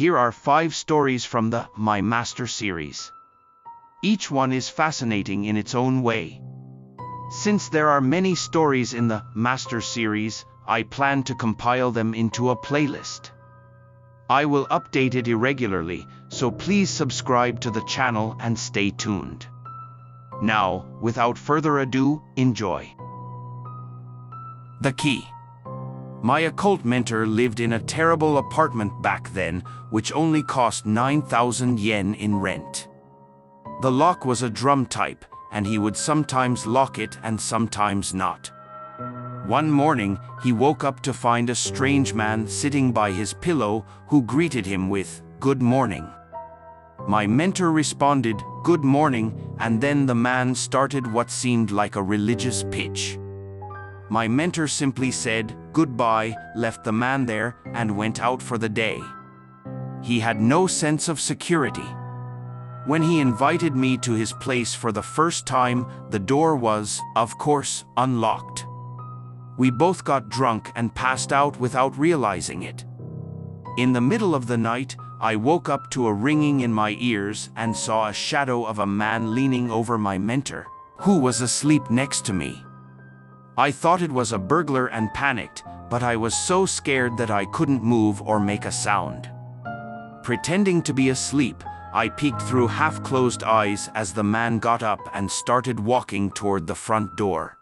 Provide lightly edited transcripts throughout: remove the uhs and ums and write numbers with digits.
Here are 5 stories from the My Master series. Each one is fascinating in its own way. Since there are many stories in the Master series, I plan to compile them into a playlist. I will update it irregularly, so please subscribe to the channel and stay tuned. Now, without further ado, enjoy. The Key. My occult mentor lived in a terrible apartment back then, which only cost 9,000 yen in rent. The lock was a drum type, and he would sometimes lock it and sometimes not. One morning, he woke up to find a strange man sitting by his pillow who greeted him with, "Good morning." My mentor responded, "Good morning," and then the man started what seemed like a religious pitch. My mentor simply said, "Goodbye," left the man there, and went out for the day. He had no sense of security. When he invited me to his place for the first time, the door was, of course, unlocked. We both got drunk and passed out without realizing it. In the middle of the night, I woke up to a ringing in my ears and saw a shadow of a man leaning over my mentor, who was asleep next to me. I thought it was a burglar and panicked, but I was so scared that I couldn't move or make a sound. Pretending to be asleep, I peeked through half-closed eyes as the man got up and started walking toward the front door.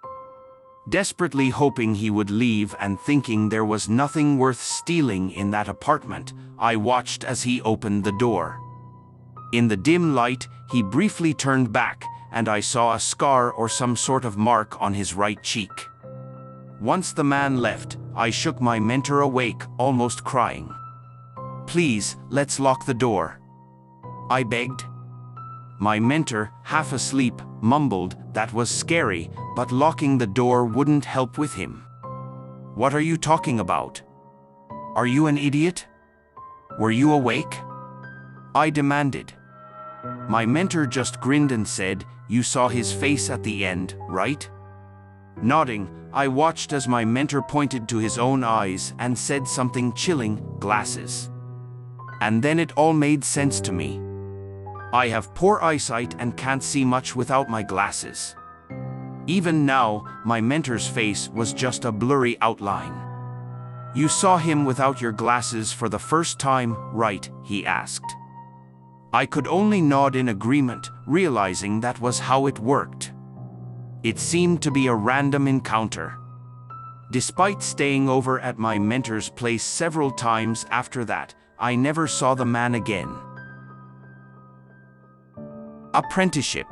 Desperately hoping he would leave and thinking there was nothing worth stealing in that apartment, I watched as he opened the door. In the dim light, he briefly turned back, and I saw a scar or some sort of mark on his right cheek. Once the man left, I shook my mentor awake, almost crying. "Please, let's lock the door," I begged. My mentor, half asleep, mumbled that was scary, but locking the door wouldn't help with him. "What are you talking about? Are you an idiot? Were you awake?" I demanded. My mentor just grinned and said, "You saw his face at the end, right?" Nodding, I watched as my mentor pointed to his own eyes and said something chilling, "Glasses." And then it all made sense to me. I have poor eyesight and can't see much without my glasses. Even now, my mentor's face was just a blurry outline. "You saw him without your glasses for the first time, right?" he asked. I could only nod in agreement, realizing that was how it worked. It seemed to be a random encounter. Despite staying over at my mentor's place several times after that, I never saw the man again. Apprenticeship.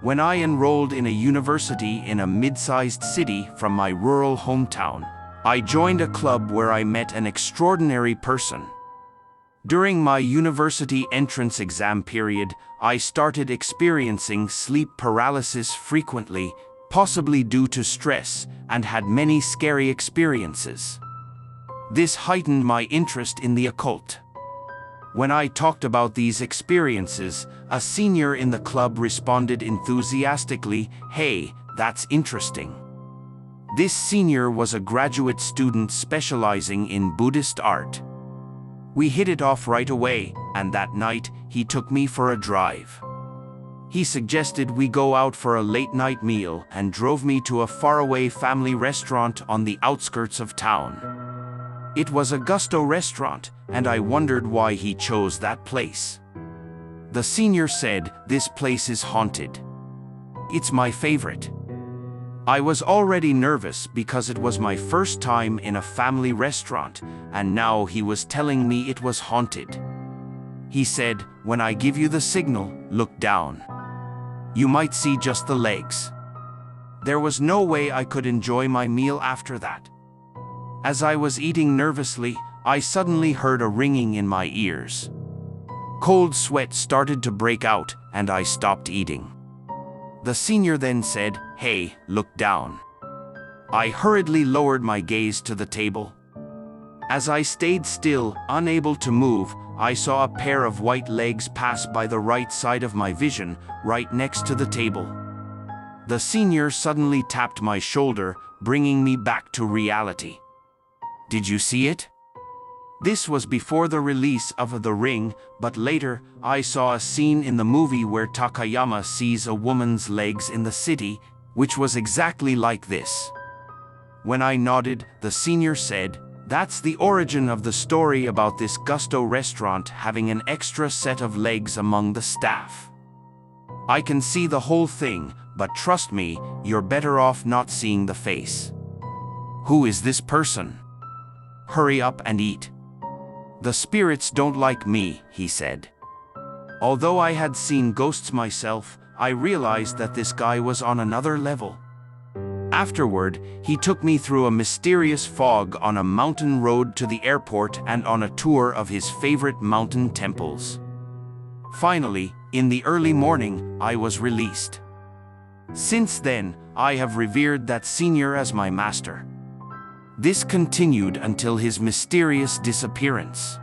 When I enrolled in a university in a mid-sized city from my rural hometown, I joined a club where I met an extraordinary person. During my university entrance exam period, I started experiencing sleep paralysis frequently, possibly due to stress, and had many scary experiences. This heightened my interest in the occult. When I talked about these experiences, a senior in the club responded enthusiastically, "Hey, that's interesting." This senior was a graduate student specializing in Buddhist art. We hit it off right away, and that night, he took me for a drive. He suggested we go out for a late-night meal and drove me to a faraway family restaurant on the outskirts of town. It was a Gusto restaurant, and I wondered why he chose that place. The senior said, "This place is haunted. It's my favorite." I was already nervous because it was my first time in a family restaurant, and now he was telling me it was haunted. He said, "When I give you the signal, look down. You might see just the legs." There was no way I could enjoy my meal after that. As I was eating nervously, I suddenly heard a ringing in my ears. Cold sweat started to break out, and I stopped eating. The senior then said, "Hey, look down." I hurriedly lowered my gaze to the table. As I stayed still, unable to move, I saw a pair of white legs pass by the right side of my vision, right next to the table. The senior suddenly tapped my shoulder, bringing me back to reality. "Did you see it?" This was before the release of The Ring, but later, I saw a scene in the movie where Takayama sees a woman's legs in the city, which was exactly like this. When I nodded, the senior said, "That's the origin of the story about this Gusto restaurant having an extra set of legs among the staff. I can see the whole thing, but trust me, you're better off not seeing the face." "Who is this person?" "Hurry up and eat. The spirits don't like me," he said. Although I had seen ghosts myself, I realized that this guy was on another level. Afterward, he took me through a mysterious fog on a mountain road to the airport and on a tour of his favorite mountain temples. Finally, in the early morning, I was released. Since then, I have revered that senior as my master. This continued until his mysterious disappearance.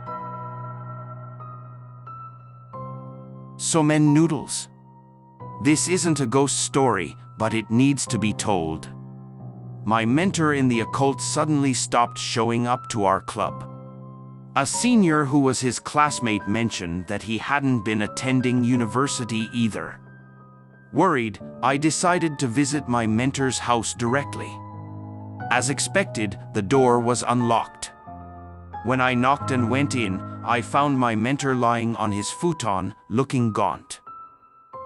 Somen noodles. This isn't a ghost story, but it needs to be told. My mentor in the occult suddenly stopped showing up to our club. A senior who was his classmate mentioned that he hadn't been attending university either. Worried, I decided to visit my mentor's house directly. As expected, the door was unlocked. When I knocked and went in, I found my mentor lying on his futon, looking gaunt.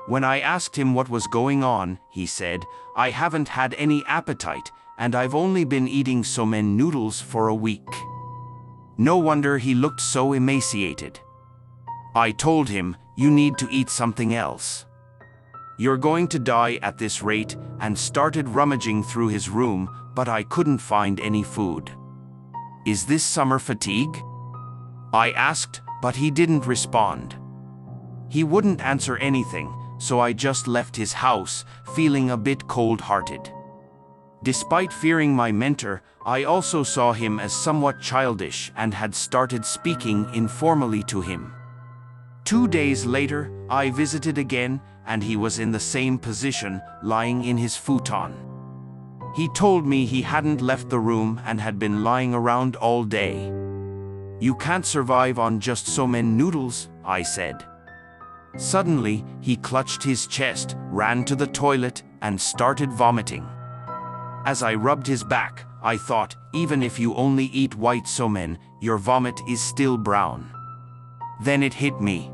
When I asked him what was going on, he said, "I haven't had any appetite, and I've only been eating somen noodles for a week." No wonder he looked so emaciated. I told him, "You need to eat something else. You're going to die at this rate," and started rummaging through his room, but I couldn't find any food. "Is this summer fatigue?" I asked, but he didn't respond. He wouldn't answer anything, so I just left his house, feeling a bit cold-hearted. Despite fearing my mentor, I also saw him as somewhat childish and had started speaking informally to him. 2 days later, I visited again, and he was in the same position, lying in his futon. He told me he hadn't left the room and had been lying around all day. "You can't survive on just somen noodles," I said. Suddenly, he clutched his chest, ran to the toilet, and started vomiting. As I rubbed his back, I thought, even if you only eat white somen, your vomit is still brown. Then it hit me.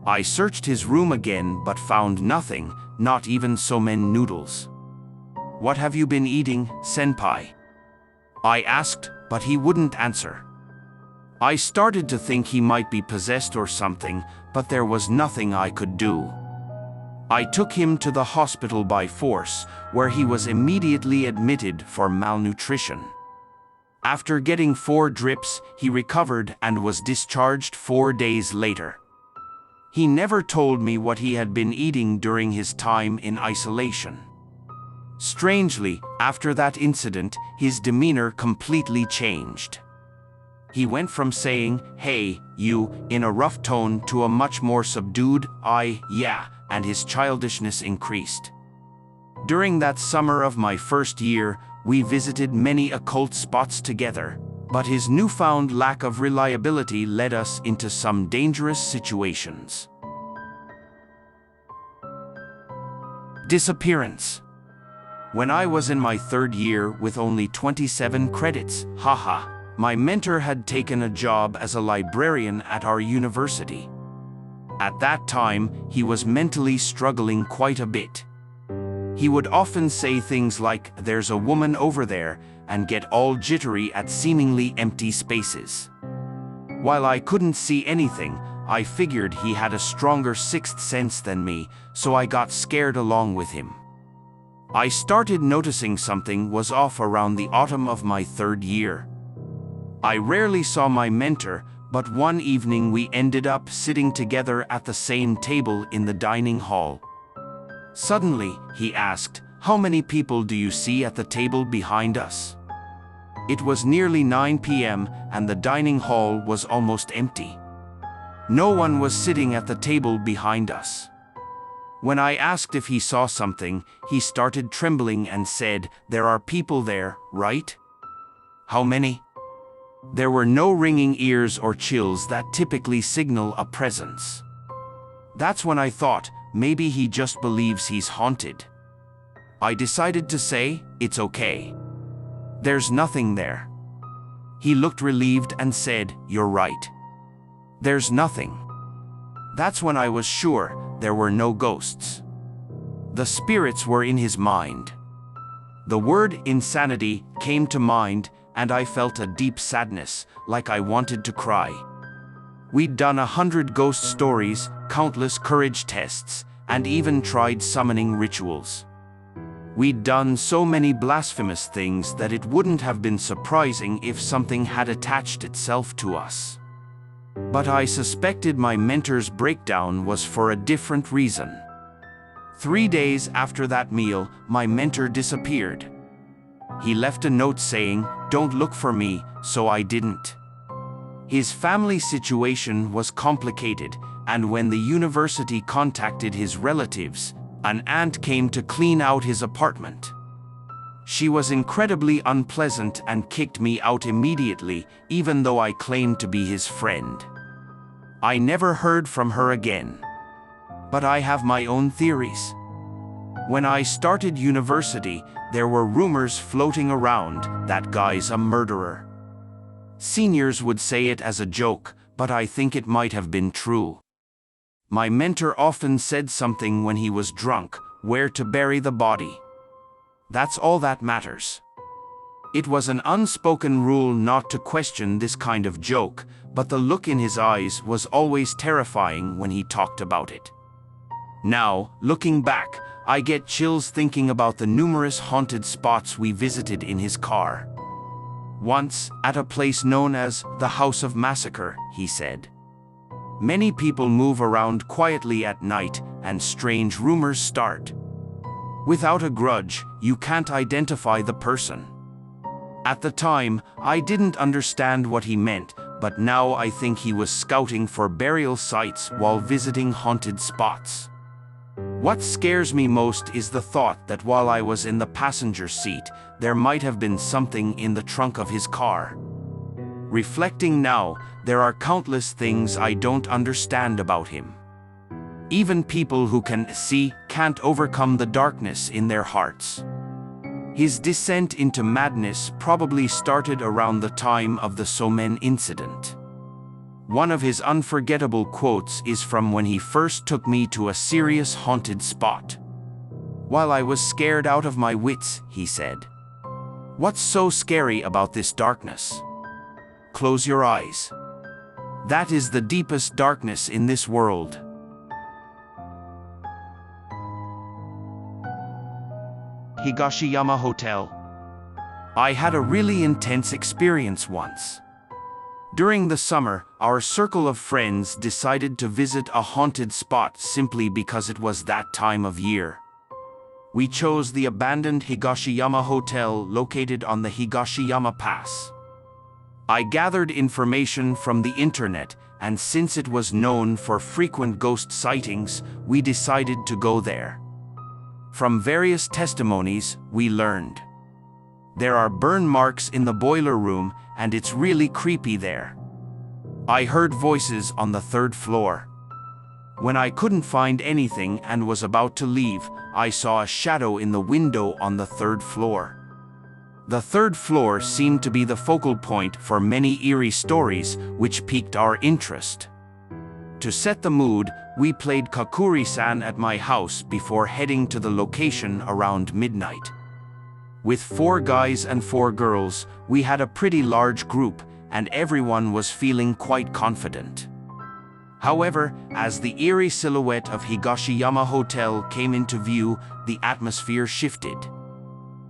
I searched his room again but found nothing, not even somen noodles. "What have you been eating, senpai?" I asked, but he wouldn't answer. I started to think he might be possessed or something, but there was nothing I could do. I took him to the hospital by force, where he was immediately admitted for malnutrition. After getting 4 drips, he recovered and was discharged 4 days later. He never told me what he had been eating during his time in isolation. Strangely, after that incident, his demeanor completely changed. He went from saying, "Hey, you," in a rough tone to a much more subdued, "Yeah," and his childishness increased. During that summer of my first year, we visited many occult spots together, but his newfound lack of reliability led us into some dangerous situations. Disappearance. When I was in my 3rd year with only 27 credits, my mentor had taken a job as a librarian at our university. At that time, he was mentally struggling quite a bit. He would often say things like, "There's a woman over there," and get all jittery at seemingly empty spaces. While I couldn't see anything, I figured he had a stronger 6th sense than me, so I got scared along with him. I started noticing something was off around the autumn of my 3rd year. I rarely saw my mentor, but one evening we ended up sitting together at the same table in the dining hall. Suddenly, he asked, "How many people do you see at the table behind us?" It was nearly 9 p.m. and the dining hall was almost empty. No one was sitting at the table behind us. When I asked if he saw something, he started trembling and said, "There are people there, right?" "How many?" There were no ringing ears or chills that typically signal a presence. That's when I thought, maybe he just believes he's haunted. I decided to say, it's okay. There's nothing there. He looked relieved and said, you're right. There's nothing. That's when I was sure there were no ghosts. The spirits were in his mind. The word insanity came to mind, and I felt a deep sadness, like I wanted to cry. We'd done 100 ghost stories, countless courage tests, and even tried summoning rituals. We'd done so many blasphemous things that it wouldn't have been surprising if something had attached itself to us. But I suspected my mentor's breakdown was for a different reason. 3 days after that meal, my mentor disappeared. He left a note saying, "Don't look for me," so I didn't. His family situation was complicated, and when the university contacted his relatives, an aunt came to clean out his apartment. She was incredibly unpleasant and kicked me out immediately, even though I claimed to be his friend. I never heard from her again. But I have my own theories. When I started university, there were rumors floating around that guy's a murderer. Seniors would say it as a joke, but I think it might have been true. My mentor often said something when he was drunk, where to bury the body. That's all that matters. It was an unspoken rule not to question this kind of joke, but the look in his eyes was always terrifying when he talked about it. Now, looking back, I get chills thinking about the numerous haunted spots we visited in his car. Once, at a place known as the House of Massacre, he said. Many people move around quietly at night, and strange rumors start. Without a grudge, you can't identify the person. At the time, I didn't understand what he meant, but now I think he was scouting for burial sites while visiting haunted spots. What scares me most is the thought that while I was in the passenger seat, there might have been something in the trunk of his car. Reflecting now, there are countless things I don't understand about him. Even people who can see can't overcome the darkness in their hearts. His descent into madness probably started around the time of the Somen incident. One of his unforgettable quotes is from when he first took me to a serious haunted spot. While I was scared out of my wits, he said, "What's so scary about this darkness? Close your eyes. That is the deepest darkness in this world." Higashiyama Hotel. I had a really intense experience once. During the summer, our circle of friends decided to visit a haunted spot simply because it was that time of year. We chose the abandoned Higashiyama Hotel located on the Higashiyama Pass. I gathered information from the internet, and since it was known for frequent ghost sightings, we decided to go there. From various testimonies, we learned there are burn marks in the boiler room, and it's really creepy there. I heard voices on the 3rd floor. When I couldn't find anything and was about to leave, I saw a shadow in the window on the 3rd floor. The 3rd floor seemed to be the focal point for many eerie stories, which piqued our interest. To set the mood, we played Kakuri-san at my house before heading to the location around midnight. With 4 guys and 4 girls, we had a pretty large group, and everyone was feeling quite confident. However, as the eerie silhouette of Higashiyama Hotel came into view, the atmosphere shifted.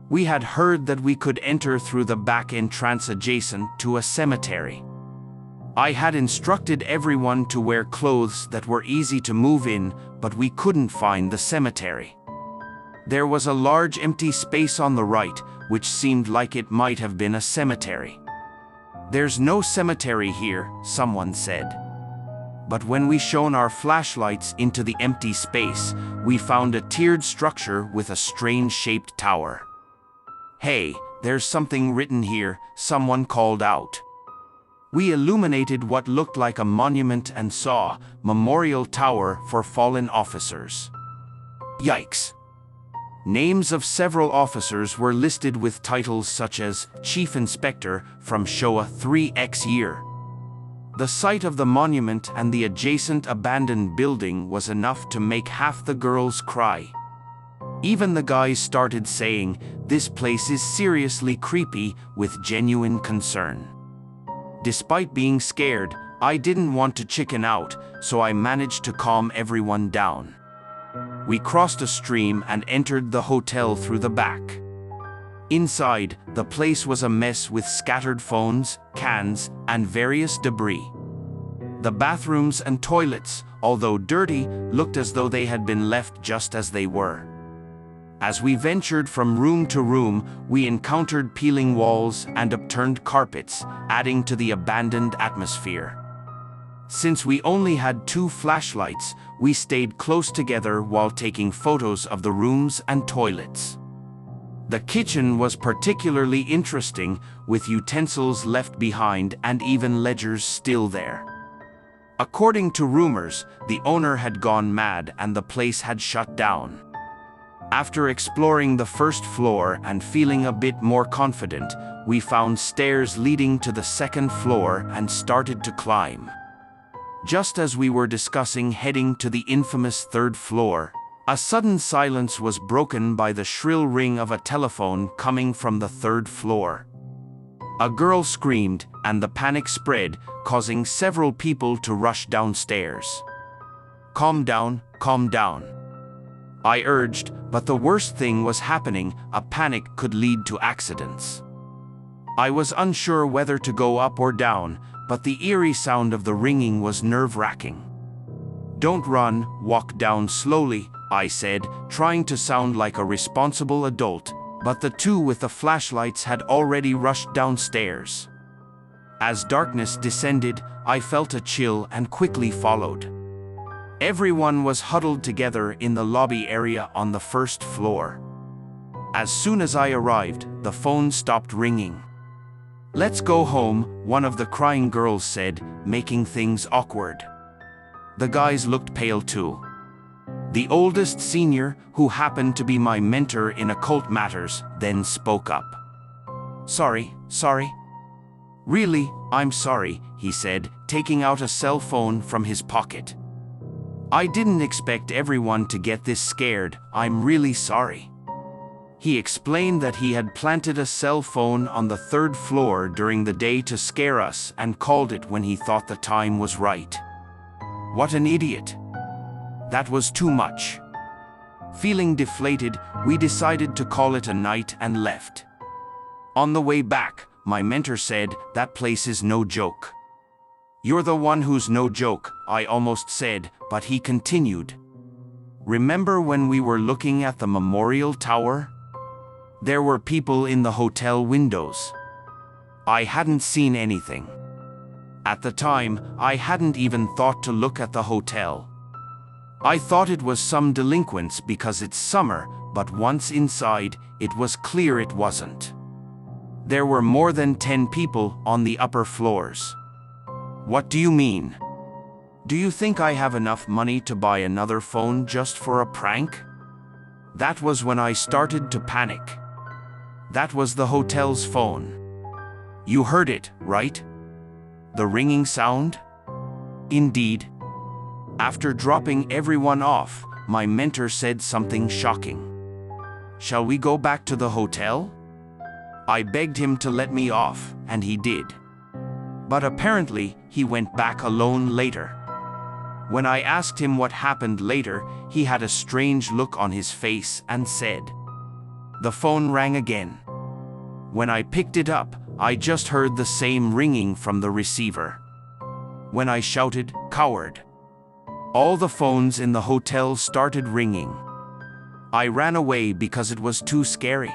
We had heard that we could enter through the back entrance adjacent to a cemetery. I had instructed everyone to wear clothes that were easy to move in, but we couldn't find the cemetery. There was a large empty space on the right, which seemed like it might have been a cemetery. "There's no cemetery here," someone said. But when we shone our flashlights into the empty space, we found a tiered structure with a strange-shaped tower. "Hey, there's something written here," someone called out. We illuminated what looked like a monument and saw Memorial Tower for Fallen Officers. Yikes! Names of several officers were listed with titles such as Chief Inspector from Showa 3X year. The sight of the monument and the adjacent abandoned building was enough to make half the girls cry. Even the guys started saying, "This place is seriously creepy," with genuine concern. Despite being scared, I didn't want to chicken out, so I managed to calm everyone down. We crossed a stream and entered the hotel through the back. Inside, the place was a mess with scattered phones, cans, and various debris. The bathrooms and toilets, although dirty, looked as though they had been left just as they were. As we ventured from room to room, we encountered peeling walls and upturned carpets, adding to the abandoned atmosphere. Since we only had 2 flashlights, we stayed close together while taking photos of the rooms and toilets. The kitchen was particularly interesting, with utensils left behind and even ledgers still there. According to rumors, the owner had gone mad and the place had shut down. After exploring the first floor and feeling a bit more confident, we found stairs leading to the second floor and started to climb. Just as we were discussing heading to the infamous third floor, a sudden silence was broken by the shrill ring of a telephone coming from the third floor. A girl screamed, and the panic spread, causing several people to rush downstairs. "Calm down, calm down," I urged, but the worst thing was happening. A panic could lead to accidents. I was unsure whether to go up or down, but the eerie sound of the ringing was nerve-wracking. "Don't run, walk down slowly," I said, trying to sound like a responsible adult, but the 2 with the flashlights had already rushed downstairs. As darkness descended, I felt a chill and quickly followed. Everyone was huddled together in the lobby area on the first floor. As soon as I arrived, the phone stopped ringing. "Let's go home," one of the crying girls said, making things awkward. The guys looked pale too. The oldest senior, who happened to be my mentor in occult matters, then spoke up. Sorry. "Really, I'm sorry," he said, taking out a cell phone from his pocket. "I didn't expect everyone to get this scared. I'm really sorry." He explained that he had planted a cell phone on the third floor during the day to scare us and called it when he thought the time was right. What an idiot. That was too much. Feeling deflated, we decided to call it a night and left. On the way back, my mentor said, "That place is no joke." "You're the one who's no joke," I almost said, but he continued. "Remember when we were looking at the Memorial Tower? There were people in the hotel windows. I hadn't seen anything. At the time, I hadn't even thought to look at the hotel. I thought it was some delinquents because it's summer, but once inside, it was clear it wasn't. There were more than 10 people on the upper floors." "What do you mean? Do you think I have enough money to buy another phone just for a prank?" That was when I started to panic. That was the hotel's phone. You heard it, right? The ringing sound? Indeed. After dropping everyone off, my mentor said something shocking. "Shall we go back to the hotel?" I begged him to let me off, and he did. But apparently, he went back alone later. When I asked him what happened later, he had a strange look on his face and said, The phone rang again. When I picked it up, I just heard the same ringing from the receiver. When I shouted, "Coward!" all the phones in the hotel started ringing. I ran away because it was too scary.